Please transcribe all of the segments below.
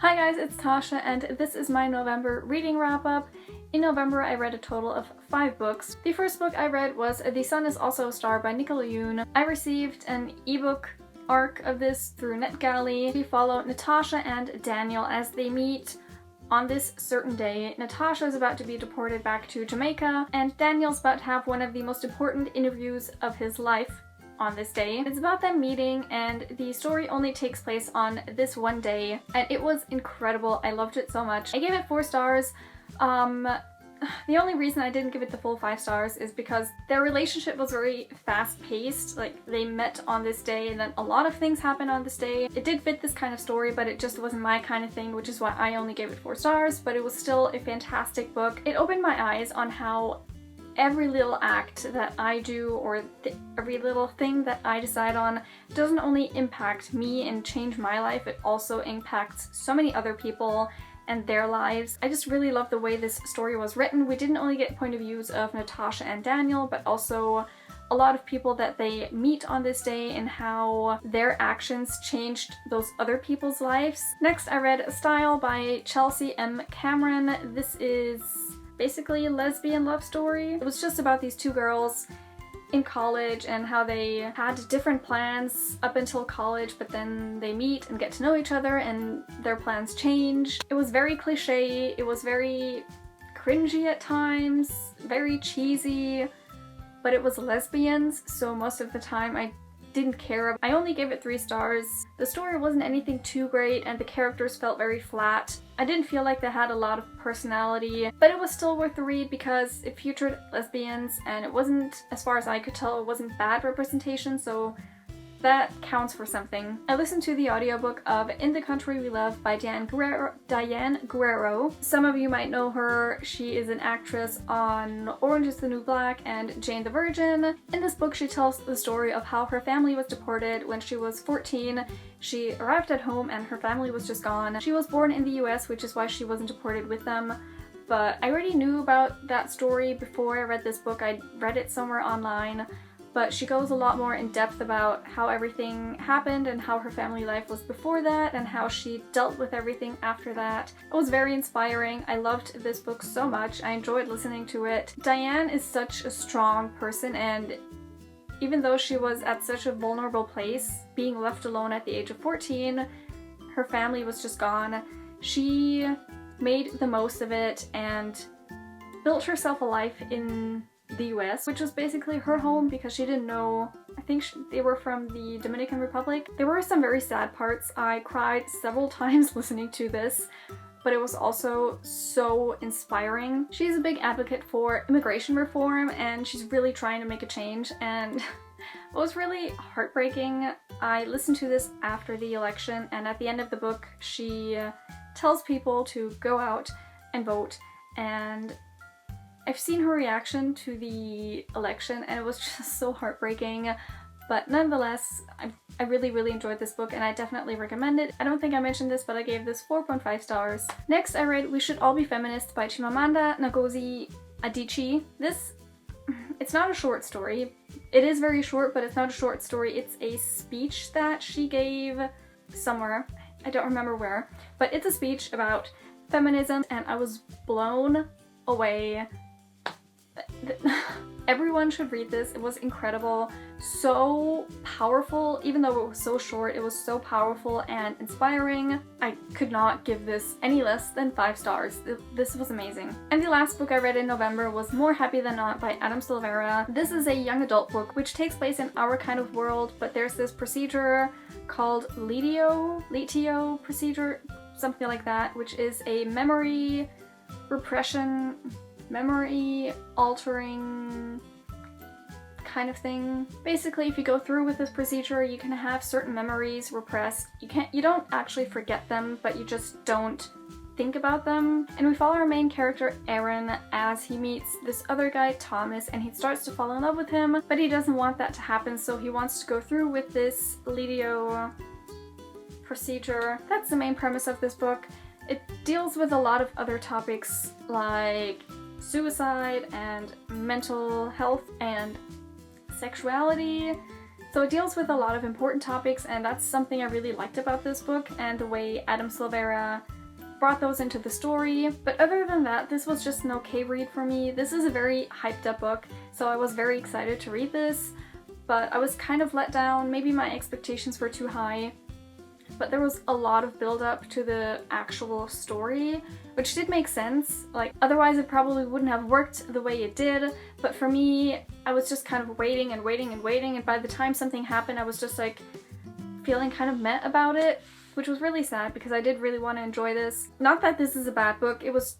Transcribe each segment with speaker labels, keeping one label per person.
Speaker 1: Hi guys, it's Tasha and this is my November reading wrap-up. In November I read a total of 5 books. The first book I read was The Sun is Also a Star by Nicola Yoon. I received an ebook arc of this through NetGalley. We follow Natasha and Daniel as they meet on this certain day. Natasha is about to be deported back to Jamaica and Daniel's about to have one of the most important interviews of his life on this day. It's about them meeting and the story only takes place on this one day and it was incredible. I loved it so much. I gave it 4 stars. The only reason I didn't give it the full 5 stars is because their relationship was very fast-paced. Like, they met on this day and then a lot of things happened on this day. It did fit this kind of story, but it just wasn't my kind of thing, which is why I only gave it 4 stars, but it was still a fantastic book. It opened my eyes on how every little act that I do or every little thing that I decide on doesn't only impact me and change my life, it also impacts so many other people and their lives. I just really love the way this story was written. We didn't only get point of views of Natasha and Daniel, but also a lot of people that they meet on this day and how their actions changed those other people's lives. Next, I read Style by Chelsea M. Cameron. This is basically a lesbian love story. It was just about these 2 girls in college and how they had different plans up until college, but then they meet and get to know each other and their plans change. It was very cliche, it was very cringy at times, very cheesy, but it was lesbians, so most of the time I didn't care. I only gave it 3 stars. The story wasn't anything too great and the characters felt very flat. I didn't feel like they had a lot of personality, but it was still worth the read because it featured lesbians and it wasn't, as far as I could tell, it wasn't bad representation, so that counts for something. I listened to the audiobook of In the Country We Love by Diane Guerrero. Some of you might know her. She is an actress on Orange is the New Black and Jane the Virgin. In this book, she tells the story of how her family was deported when she was 14. She arrived at home and her family was just gone. She was born in the US, which is why she wasn't deported with them. But I already knew about that story before I read this book. I read it somewhere online. But she goes a lot more in depth about how everything happened and how her family life was before that and how she dealt with everything after that. It was very inspiring. I loved this book so much. I enjoyed listening to it. Diane is such a strong person, and even though she was at such a vulnerable place, being left alone at the age of 14, her family was just gone. She made the most of it and built herself a life in the US, which was basically her home because she didn't know. I think they were from the Dominican Republic. There were some very sad parts. I cried several times listening to this, but it was also so inspiring. She's a big advocate for immigration reform and she's really trying to make a change, and it was really heartbreaking. I listened to this after the election and at the end of the book she tells people to go out and vote, and I've seen her reaction to the election and it was just so heartbreaking, but nonetheless, I really enjoyed this book and I definitely recommend it. I don't think I mentioned this, but I gave this 4.5 stars. Next, I read We Should All Be Feminist by Chimamanda Ngozi Adichie. It's not a short story. It is very short, but it's not a short story. It's a speech that she gave somewhere. I don't remember where, but it's a speech about feminism and I was blown away. Everyone should read this. It was incredible, so powerful. Even though it was so short, it was so powerful and inspiring. I could not give this any less than 5 stars. This was amazing. And the last book I read in November was More Happy Than Not by Adam Silvera. This is a young adult book which takes place in our kind of world, but there's this procedure called LITIO procedure, something like that, which is a memory repression, memory altering kind of thing. Basically, if you go through with this procedure, you can have certain memories repressed. You don't actually forget them, but you just don't think about them. And we follow our main character, Aaron, as he meets this other guy, Thomas, and he starts to fall in love with him, but he doesn't want that to happen, so he wants to go through with this LITIO procedure. That's the main premise of this book. It deals with a lot of other topics like suicide and mental health and sexuality So it deals with a lot of important topics, and that's something I really liked about this book, and the way Adam Silvera brought those into the story. But other than that, this was just an okay read for me. This is a very hyped up book, so I was very excited to read this, but I was kind of let down. Maybe my expectations were too high, but there was a lot of build up to the actual story, which did make sense. Like, otherwise it probably wouldn't have worked the way it did, but for me, I was just kind of waiting and waiting and waiting, and by the time something happened, I was just like feeling kind of meh about it, which was really sad because I did really want to enjoy this. Not that this is a bad book, it was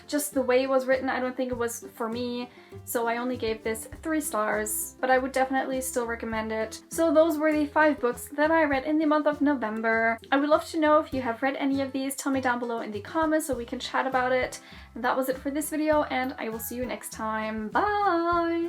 Speaker 1: just the way it was written. I don't think it was for me, so I only gave this 3 stars, but I would definitely still recommend it. So those were the 5 books that I read in the month of November. I would love to know if you have read any of these. Tell me down below in the comments so we can chat about it. And that was it for this video, and I will see you next time. Bye!